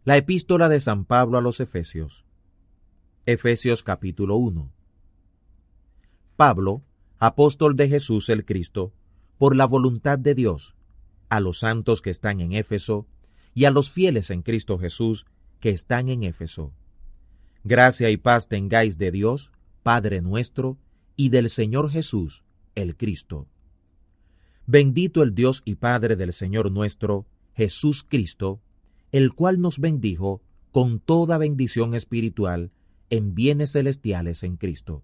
La epístola de San Pablo a los Efesios. Efesios capítulo 1. Pablo, apóstol de Jesús el Cristo, por la voluntad de Dios, a los santos que están en Éfeso, y a los fieles en Cristo Jesús que están en Éfeso. Gracia y paz tengáis de Dios, Padre nuestro, y del Señor Jesús, el Cristo. Bendito el Dios y Padre del Señor nuestro, Jesús Cristo, el cual nos bendijo con toda bendición espiritual en bienes celestiales en Cristo,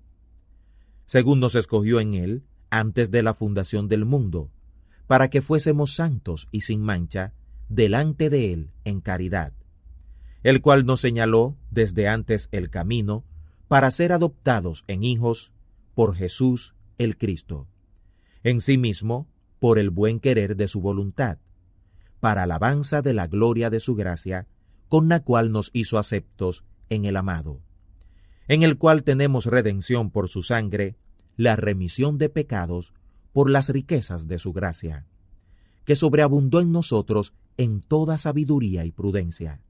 según nos escogió en Él antes de la fundación del mundo, para que fuésemos santos y sin mancha delante de Él en caridad, el cual nos señaló desde antes el camino para ser adoptados en hijos por Jesús el Cristo, en sí mismo por el buen querer de su voluntad, para alabanza de la gloria de su gracia, con la cual nos hizo aceptos en el amado, en el cual tenemos redención por su sangre, la remisión de pecados por las riquezas de su gracia, que sobreabundó en nosotros en toda sabiduría y prudencia,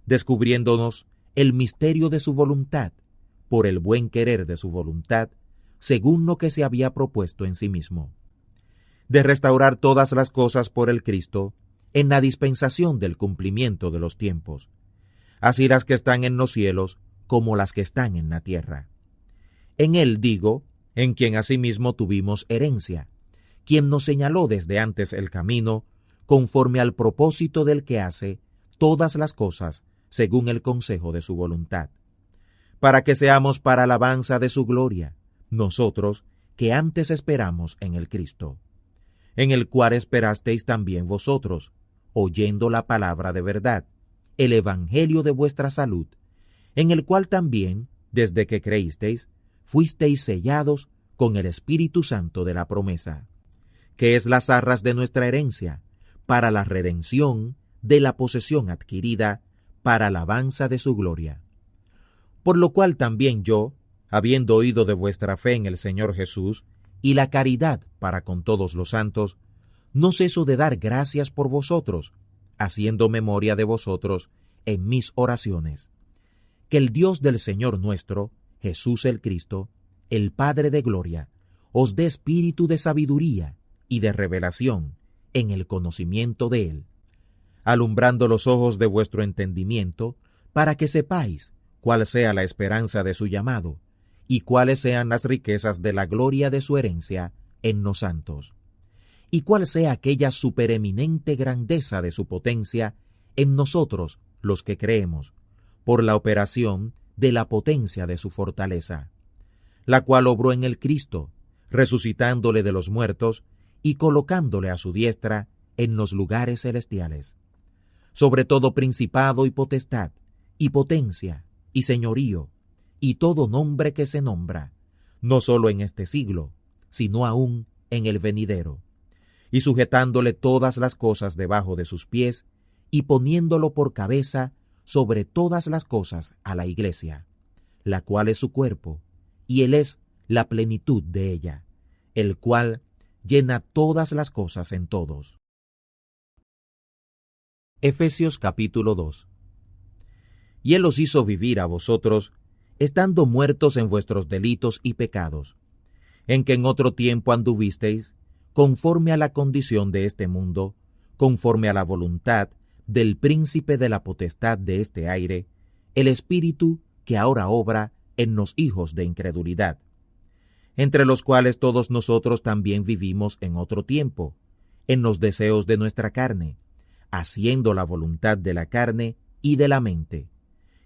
descubriéndonos el misterio de su voluntad, por el buen querer de su voluntad, según lo que se había propuesto en sí mismo, de restaurar todas las cosas por el Cristo, en la dispensación del cumplimiento de los tiempos, así las que están en los cielos como las que están en la tierra. En Él digo, en quien asimismo tuvimos herencia, quien nos señaló desde antes el camino, conforme al propósito del que hace todas las cosas según el consejo de su voluntad, para que seamos para alabanza de su gloria, nosotros que antes esperamos en el Cristo, en el cual esperasteis también vosotros, oyendo la palabra de verdad, el evangelio de vuestra salud, en el cual también, desde que creísteis, fuisteis sellados con el Espíritu Santo de la promesa, que es las arras de nuestra herencia, para la redención de la posesión adquirida, para alabanza de su gloria. Por lo cual también yo, habiendo oído de vuestra fe en el Señor Jesús, y la caridad para con todos los santos, no ceso de dar gracias por vosotros, haciendo memoria de vosotros en mis oraciones. Que el Dios del Señor nuestro, Jesús el Cristo, el Padre de gloria, os dé espíritu de sabiduría y de revelación en el conocimiento de Él, alumbrando los ojos de vuestro entendimiento, para que sepáis cuál sea la esperanza de su llamado, y cuáles sean las riquezas de la gloria de su herencia en los santos, y cuál sea aquella supereminente grandeza de su potencia en nosotros los que creemos, por la operación de la potencia de su fortaleza, la cual obró en el Cristo, resucitándole de los muertos y colocándole a su diestra en los lugares celestiales, sobre todo principado y potestad, y potencia, y señorío, y todo nombre que se nombra, no solo en este siglo, sino aún en el venidero, y sujetándole todas las cosas debajo de sus pies, y poniéndolo por cabeza sobre todas las cosas a la Iglesia, la cual es su cuerpo, y Él es la plenitud de ella, el cual llena todas las cosas en todos. Efesios capítulo 2. Y Él os hizo vivir a vosotros, estando muertos en vuestros delitos y pecados, en que en otro tiempo anduvisteis, conforme a la condición de este mundo, conforme a la voluntad del príncipe de la potestad de este aire, el espíritu que ahora obra en los hijos de incredulidad, entre los cuales todos nosotros también vivimos en otro tiempo, en los deseos de nuestra carne, haciendo la voluntad de la carne y de la mente,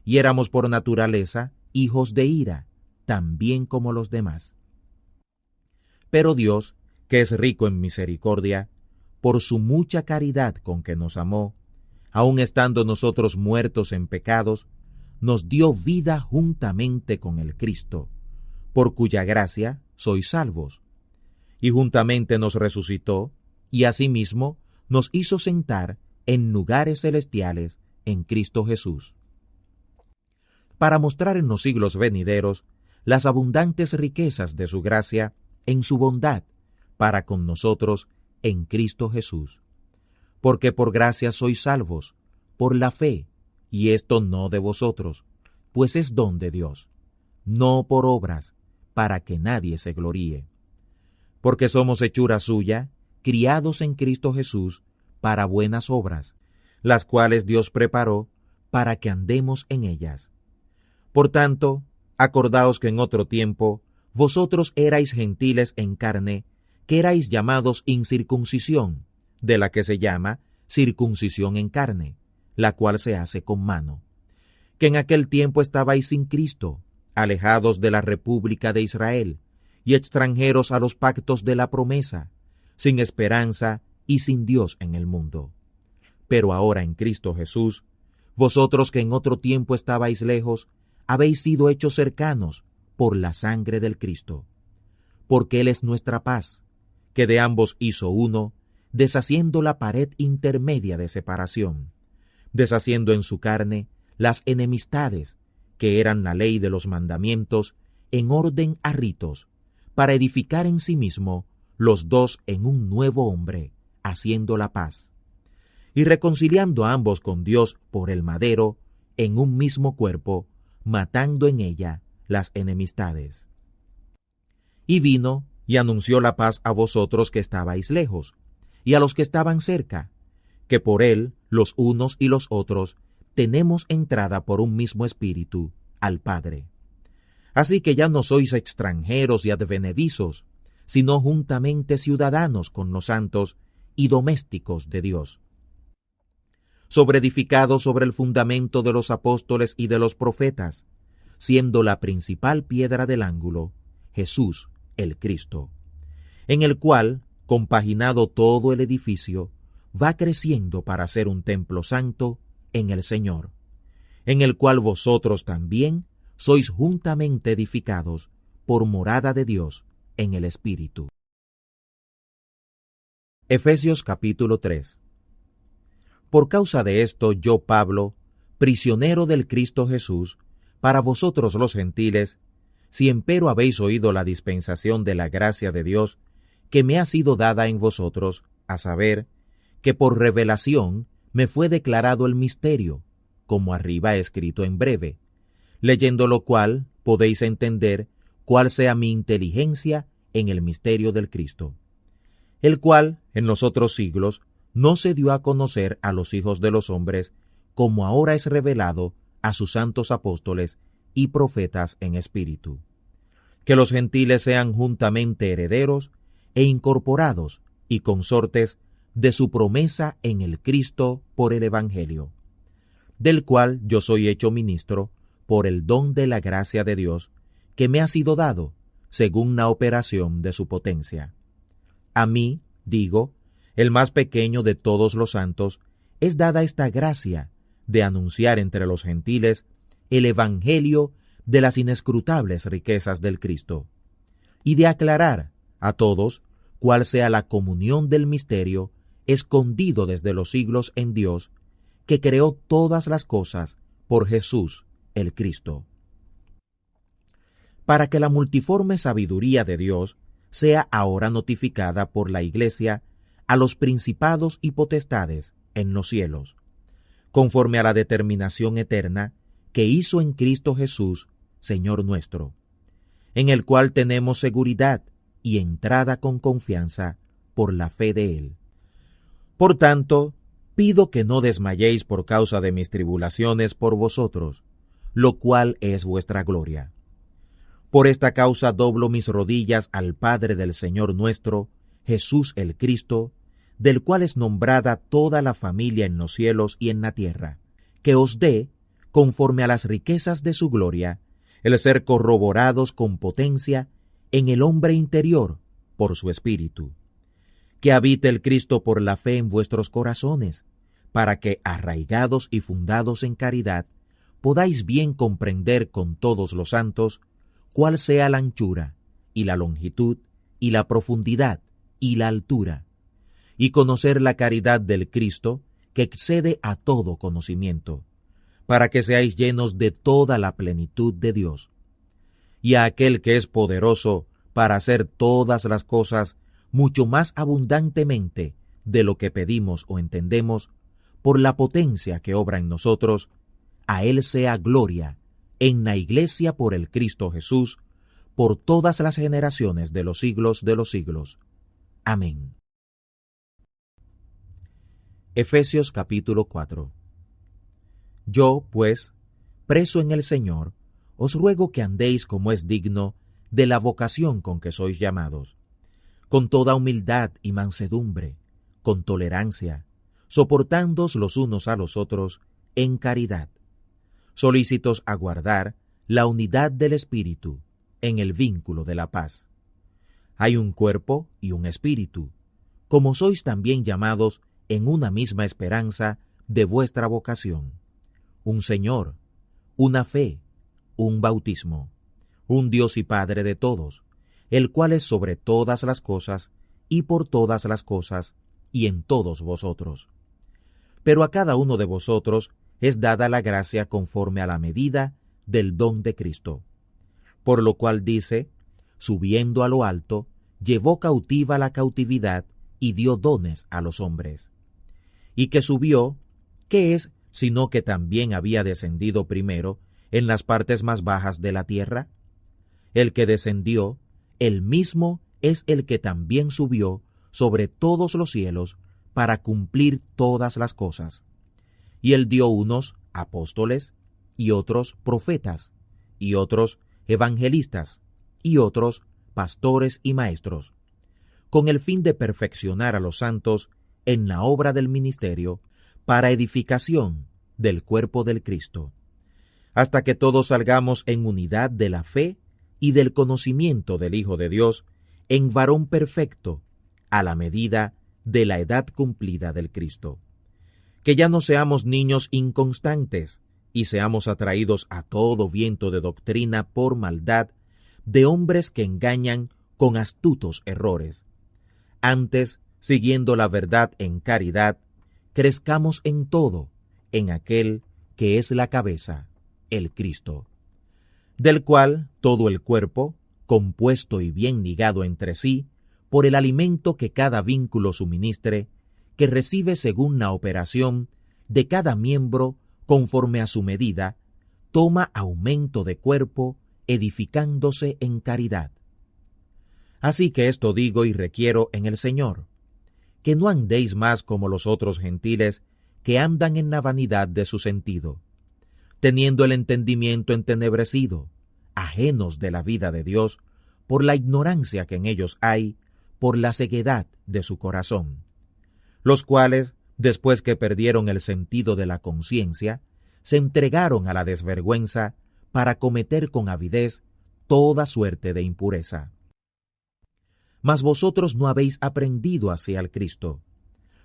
y éramos por naturaleza hijos de ira, también como los demás. Pero Dios, que es rico en misericordia, por su mucha caridad con que nos amó, aun estando nosotros muertos en pecados, nos dio vida juntamente con el Cristo, por cuya gracia sois salvos, y juntamente nos resucitó, y asimismo nos hizo sentar en lugares celestiales en Cristo Jesús, para mostrar en los siglos venideros las abundantes riquezas de su gracia en su bondad para con nosotros en Cristo Jesús. Porque por gracia sois salvos, por la fe, y esto no de vosotros, pues es don de Dios, no por obras, para que nadie se gloríe. Porque somos hechura suya, criados en Cristo Jesús, para buenas obras, las cuales Dios preparó para que andemos en ellas. Por tanto, acordaos que en otro tiempo vosotros erais gentiles en carne, que erais llamados incircuncisión, de la que se llama circuncisión en carne, la cual se hace con mano. Que en aquel tiempo estabais sin Cristo, alejados de la república de Israel, y extranjeros a los pactos de la promesa, sin esperanza y sin Dios en el mundo. Pero ahora en Cristo Jesús, vosotros que en otro tiempo estabais lejos, habéis sido hechos cercanos por la sangre del Cristo. Porque Él es nuestra paz, que de ambos hizo uno, deshaciendo la pared intermedia de separación, deshaciendo en su carne las enemistades, que eran la ley de los mandamientos, en orden a ritos, para edificar en sí mismo los dos en un nuevo hombre, haciendo la paz, y reconciliando a ambos con Dios por el madero, en un mismo cuerpo, matando en ella las enemistades. Y vino y anunció la paz a vosotros que estabais lejos, y a los que estaban cerca, que por él, los unos y los otros, tenemos entrada por un mismo espíritu al Padre. Así que ya no sois extranjeros y advenedizos, sino juntamente ciudadanos con los santos y domésticos de Dios, sobreedificados sobre el fundamento de los apóstoles y de los profetas, siendo la principal piedra del ángulo Jesús el Cristo, en el cual, compaginado todo el edificio, va creciendo para ser un templo santo en el Señor, en el cual vosotros también sois juntamente edificados por morada de Dios en el Espíritu. Efesios capítulo 3. Por causa de esto yo, Pablo, prisionero del Cristo Jesús, para vosotros los gentiles, si empero habéis oído la dispensación de la gracia de Dios, que me ha sido dada en vosotros, a saber, que por revelación me fue declarado el misterio, como arriba escrito en breve, leyendo lo cual podéis entender cuál sea mi inteligencia en el misterio del Cristo, el cual en los otros siglos no se dio a conocer a los hijos de los hombres, como ahora es revelado a sus santos apóstoles y profetas en espíritu, que los gentiles sean juntamente herederos e incorporados y consortes de su promesa en el Cristo por el Evangelio, del cual yo soy hecho ministro por el don de la gracia de Dios, que me ha sido dado según la operación de su potencia. A mí, digo, el más pequeño de todos los santos, es dada esta gracia de anunciar entre los gentiles el Evangelio de las inescrutables riquezas del Cristo, y de aclarar a todos cuál sea la comunión del misterio escondido desde los siglos en Dios, que creó todas las cosas por Jesús el Cristo, para que la multiforme sabiduría de Dios sea ahora notificada por la Iglesia a los principados y potestades en los cielos, conforme a la determinación eterna que hizo en Cristo Jesús, Señor nuestro, en el cual tenemos seguridad y entrada con confianza por la fe de Él. Por tanto, pido que no desmayéis por causa de mis tribulaciones por vosotros, lo cual es vuestra gloria. Por esta causa doblo mis rodillas al Padre del Señor nuestro, Jesús el Cristo, del cual es nombrada toda la familia en los cielos y en la tierra, que os dé, conforme a las riquezas de su gloria, el ser corroborados con potencia en el hombre interior por su Espíritu. Que habite el Cristo por la fe en vuestros corazones, para que, arraigados y fundados en caridad, podáis bien comprender con todos los santos cuál sea la anchura, y la longitud, y la profundidad, y la altura, y conocer la caridad del Cristo, que excede a todo conocimiento, para que seáis llenos de toda la plenitud de Dios. Y a aquel que es poderoso para hacer todas las cosas mucho más abundantemente de lo que pedimos o entendemos, por la potencia que obra en nosotros, A Él sea gloria, en la Iglesia por el Cristo Jesús, por todas las generaciones de los siglos. Amén. Efesios capítulo 4. Yo, pues, preso en el Señor, os ruego que andéis como es digno de la vocación con que sois llamados, con toda humildad y mansedumbre, con tolerancia, soportándoos los unos a los otros en caridad, solícitos a guardar la unidad del Espíritu en el vínculo de la paz. Hay un cuerpo y un espíritu, como sois también llamados en una misma esperanza de vuestra vocación, un Señor, una fe, un bautismo, un Dios y Padre de todos, el cual es sobre todas las cosas y por todas las cosas y en todos vosotros. Pero a cada uno de vosotros es dada la gracia conforme a la medida del don de Cristo. Por lo cual dice, subiendo a lo alto, llevó cautiva la cautividad y dio dones a los hombres. Y que subió, ¿qué es sino que también había descendido primero en las partes más bajas de la tierra? El que descendió, él mismo es el que también subió sobre todos los cielos para cumplir todas las cosas. Y él dio unos apóstoles, y otros profetas, y otros evangelistas, y otros pastores y maestros, con el fin de perfeccionar a los santos en la obra del ministerio, para edificación del cuerpo del Cristo, hasta que todos salgamos en unidad de la fe y del conocimiento del Hijo de Dios, en varón perfecto, a la medida de la edad cumplida del Cristo. Que ya no seamos niños inconstantes, y seamos atraídos a todo viento de doctrina por maldad, de hombres que engañan con astutos errores. Antes, siguiendo la verdad en caridad, crezcamos en todo, en aquel que es la cabeza, el Cristo, del cual todo el cuerpo, compuesto y bien ligado entre sí, por el alimento que cada vínculo suministre, que recibe según la operación de cada miembro conforme a su medida, toma aumento de cuerpo, edificándose en caridad. Así que esto digo y requiero en el Señor, que no andéis más como los otros gentiles que andan en la vanidad de su sentido, teniendo el entendimiento entenebrecido, ajenos de la vida de Dios, por la ignorancia que en ellos hay, por la ceguedad de su corazón, los cuales, después que perdieron el sentido de la conciencia, se entregaron a la desvergüenza para cometer con avidez toda suerte de impureza. Mas vosotros no habéis aprendido así al Cristo,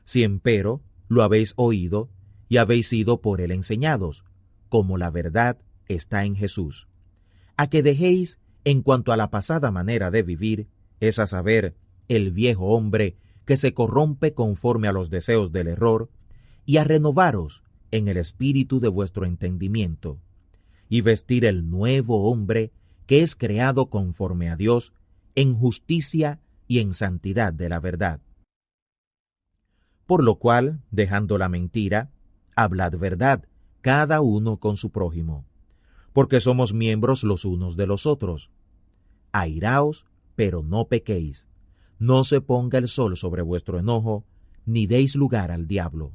si empero lo habéis oído y habéis sido por él enseñados, como la verdad está en Jesús, a que dejéis en cuanto a la pasada manera de vivir, es a saber, el viejo hombre que se corrompe conforme a los deseos del error, y a renovaros en el espíritu de vuestro entendimiento, y vestir el nuevo hombre que es creado conforme a Dios, en justicia y en santidad de la verdad. Por lo cual, dejando la mentira, hablad verdad, cada uno con su prójimo, porque somos miembros los unos de los otros. Airaos, pero no pequéis. No se ponga el sol sobre vuestro enojo, ni deis lugar al diablo.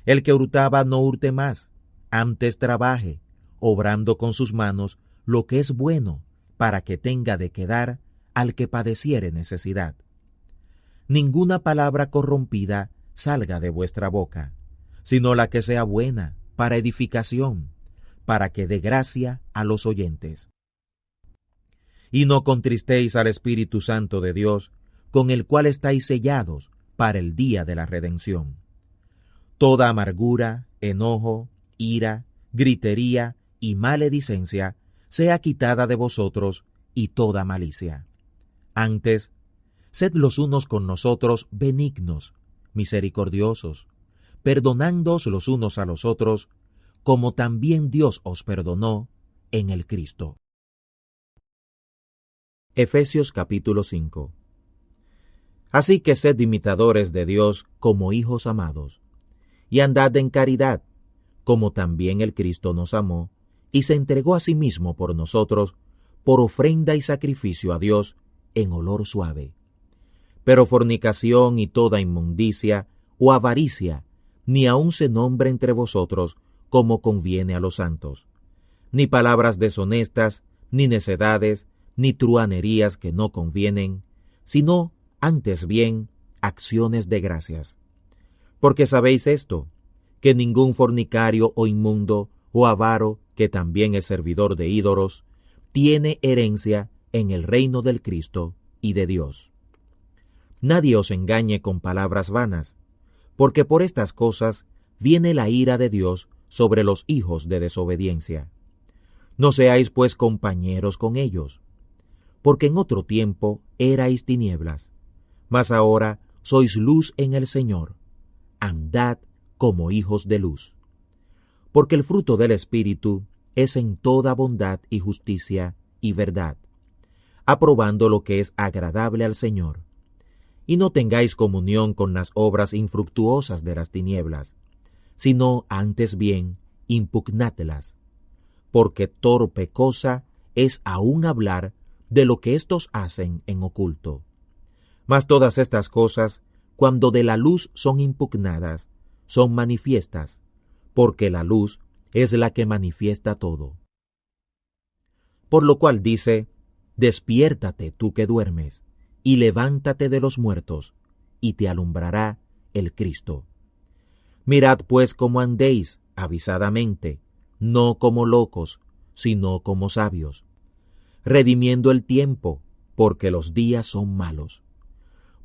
El que hurtaba no hurte más, antes trabaje, obrando con sus manos lo que es bueno, para que tenga de qué dar al que padeciere necesidad. Ninguna palabra corrompida salga de vuestra boca, sino la que sea buena, para edificación, para que dé gracia a los oyentes. Y no contristéis al Espíritu Santo de Dios, con el cual estáis sellados para el día de la redención. Toda amargura, enojo, ira, gritería y maledicencia sea quitada de vosotros, y toda malicia. Antes, sed los unos con nosotros benignos, misericordiosos, perdonándoos los unos a los otros, como también Dios os perdonó en el Cristo. Efesios capítulo 5. Así que sed imitadores de Dios como hijos amados, y andad en caridad, como también el Cristo nos amó, y se entregó a sí mismo por nosotros, por ofrenda y sacrificio a Dios en olor suave. Pero fornicación y toda inmundicia o avaricia, ni aun se nombre entre vosotros como conviene a los santos, ni palabras deshonestas, ni necedades, ni truhanerías que no convienen, sino, antes bien, acciones de gracias. Porque sabéis esto, que ningún fornicario o inmundo o avaro, que también es servidor de ídolos, tiene herencia en el reino del Cristo y de Dios. Nadie os engañe con palabras vanas, porque por estas cosas viene la ira de Dios sobre los hijos de desobediencia. No seáis pues compañeros con ellos, porque en otro tiempo erais tinieblas, mas ahora sois luz en el Señor. Andad como hijos de luz. Porque el fruto del Espíritu es en toda bondad y justicia y verdad, aprobando lo que es agradable al Señor. Y no tengáis comunión con las obras infructuosas de las tinieblas, sino antes bien impugnádlas, porque torpe cosa es aún hablar de lo que éstos hacen en oculto. Mas todas estas cosas, cuando de la luz son impugnadas, son manifiestas, porque la luz es la que manifiesta todo. Por lo cual dice, despiértate tú que duermes, y levántate de los muertos, y te alumbrará el Cristo. Mirad pues cómo andéis avisadamente, no como locos, sino como sabios, redimiendo el tiempo, porque los días son malos.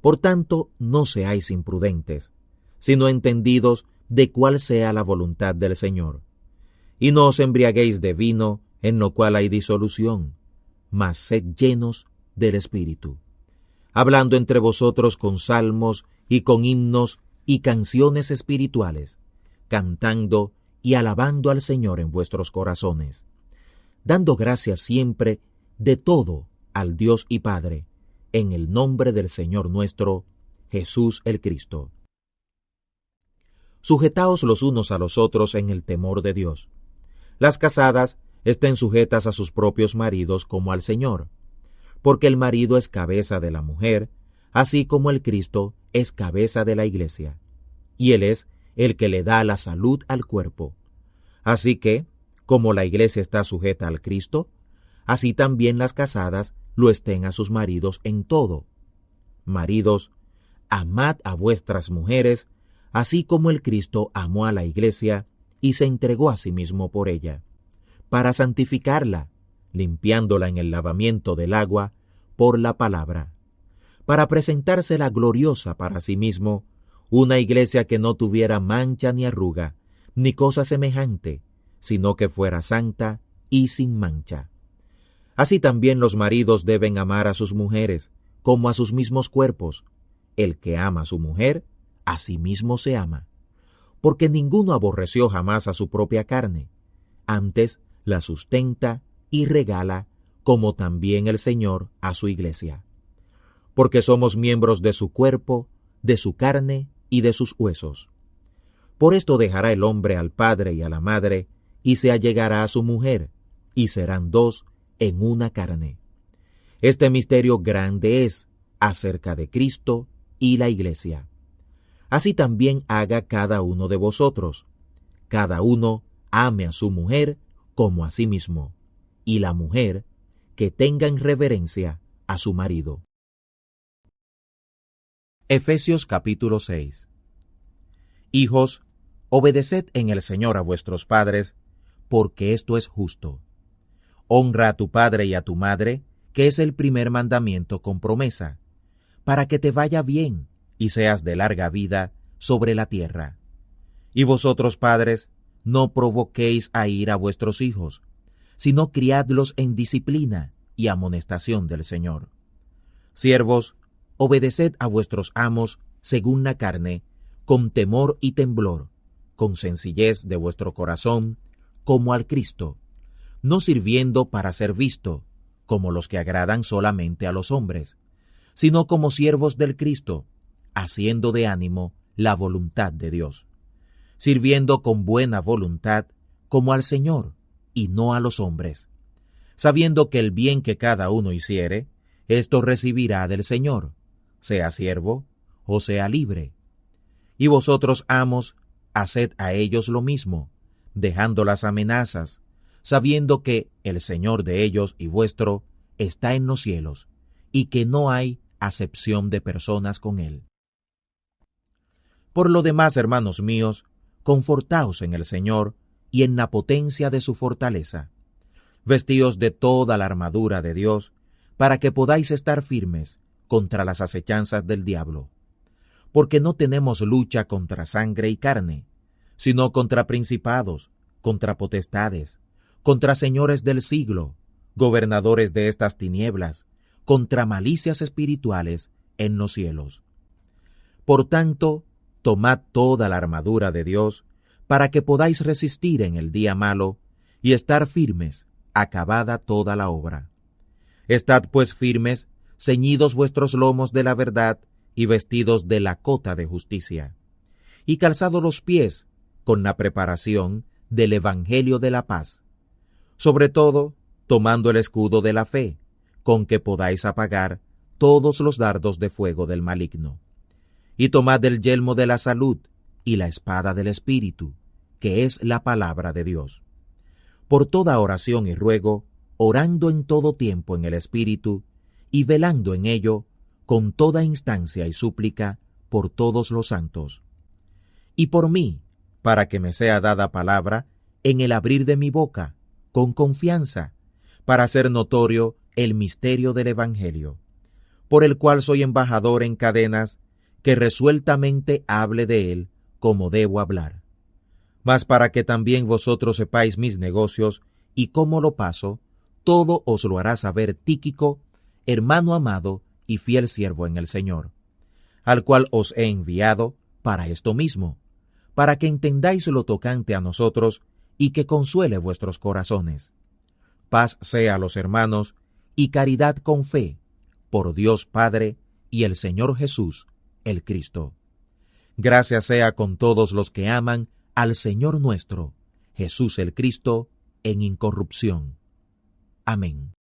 Por tanto, no seáis imprudentes, sino entendidos de cuál sea la voluntad del Señor. Y no os embriaguéis de vino, en lo cual hay disolución, mas sed llenos del Espíritu, hablando entre vosotros con salmos y con himnos y canciones espirituales, cantando y alabando al Señor en vuestros corazones, dando gracias siempre de todo al Dios y Padre, en el nombre del Señor nuestro, Jesús el Cristo. Sujetaos los unos a los otros en el temor de Dios. Las casadas estén sujetas a sus propios maridos como al Señor, porque el marido es cabeza de la mujer, así como el Cristo es cabeza de la Iglesia, y Él es el que le da la salud al cuerpo. Así que, como la Iglesia está sujeta al Cristo, así también las casadas lo estén a sus maridos en todo. Maridos, amad a vuestras mujeres, así como el Cristo amó a la Iglesia y se entregó a sí mismo por ella, para santificarla, limpiándola en el lavamiento del agua por la palabra, para presentársela gloriosa para sí mismo, una Iglesia que no tuviera mancha ni arruga, ni cosa semejante, sino que fuera santa y sin mancha. Así también los maridos deben amar a sus mujeres, como a sus mismos cuerpos. El que ama a su mujer, a sí mismo se ama. Porque ninguno aborreció jamás a su propia carne, antes la sustenta y regala, como también el Señor a su Iglesia. Porque somos miembros de su cuerpo, de su carne y de sus huesos. Por esto dejará el hombre al padre y a la madre, y se allegará a su mujer, y serán dos en una carne. Este misterio grande es acerca de Cristo y la Iglesia. Así también haga cada uno de vosotros. Cada uno ame a su mujer como a sí mismo, y la mujer que tenga en reverencia a su marido. Efesios capítulo 6. Hijos, obedeced en el Señor a vuestros padres, porque esto es justo. Honra a tu padre y a tu madre, que es el primer mandamiento con promesa, para que te vaya bien y seas de larga vida sobre la tierra. Y vosotros, padres, no provoquéis a ira a vuestros hijos, sino criadlos en disciplina y amonestación del Señor. Siervos, obedeced a vuestros amos según la carne, con temor y temblor, con sencillez de vuestro corazón, como al Cristo, no sirviendo para ser visto, como los que agradan solamente a los hombres, sino como siervos del Cristo, haciendo de ánimo la voluntad de Dios. sirviendo con buena voluntad como al Señor y no a los hombres, sabiendo que el bien que cada uno hiciere, esto recibirá del Señor, sea siervo o sea libre. Y vosotros, amos, haced a ellos lo mismo, dejando las amenazas, sabiendo que el Señor de ellos y vuestro está en los cielos, y que no hay acepción de personas con él. Por lo demás, hermanos míos, confortaos en el Señor y en la potencia de su fortaleza. Vestíos de toda la armadura de Dios, para que podáis estar firmes contra las acechanzas del diablo. Porque no tenemos lucha contra sangre y carne, sino contra principados, contra potestades, contra señores del siglo, gobernadores de estas tinieblas, contra malicias espirituales en los cielos. Por tanto, tomad toda la armadura de Dios, para que podáis resistir en el día malo, y estar firmes, acabada toda la obra. Estad pues firmes, ceñidos vuestros lomos de la verdad, y vestidos de la cota de justicia, y calzados los pies con la preparación del Evangelio de la paz, sobre todo tomando el escudo de la fe, con que podáis apagar todos los dardos de fuego del maligno, y tomad el yelmo de la salud y la espada del Espíritu, que es la palabra de Dios. Por toda oración y ruego, orando en todo tiempo en el Espíritu, y velando en ello, con toda instancia y súplica por todos los santos. Y por mí, para que me sea dada palabra en el abrir de mi boca, con confianza, para hacer notorio el misterio del Evangelio, por el cual soy embajador en cadenas, que resueltamente hable de él como debo hablar. Mas para que también vosotros sepáis mis negocios y cómo lo paso, todo os lo hará saber Tíquico, hermano amado y fiel siervo en el Señor, al cual os he enviado para esto mismo, para que entendáis lo tocante a nosotros y que consuele vuestros corazones. Paz sea a los hermanos y caridad con fe, por Dios Padre y el Señor Jesús, el Cristo. Gracias sea con todos los que aman al Señor nuestro, Jesús el Cristo, en incorrupción. Amén.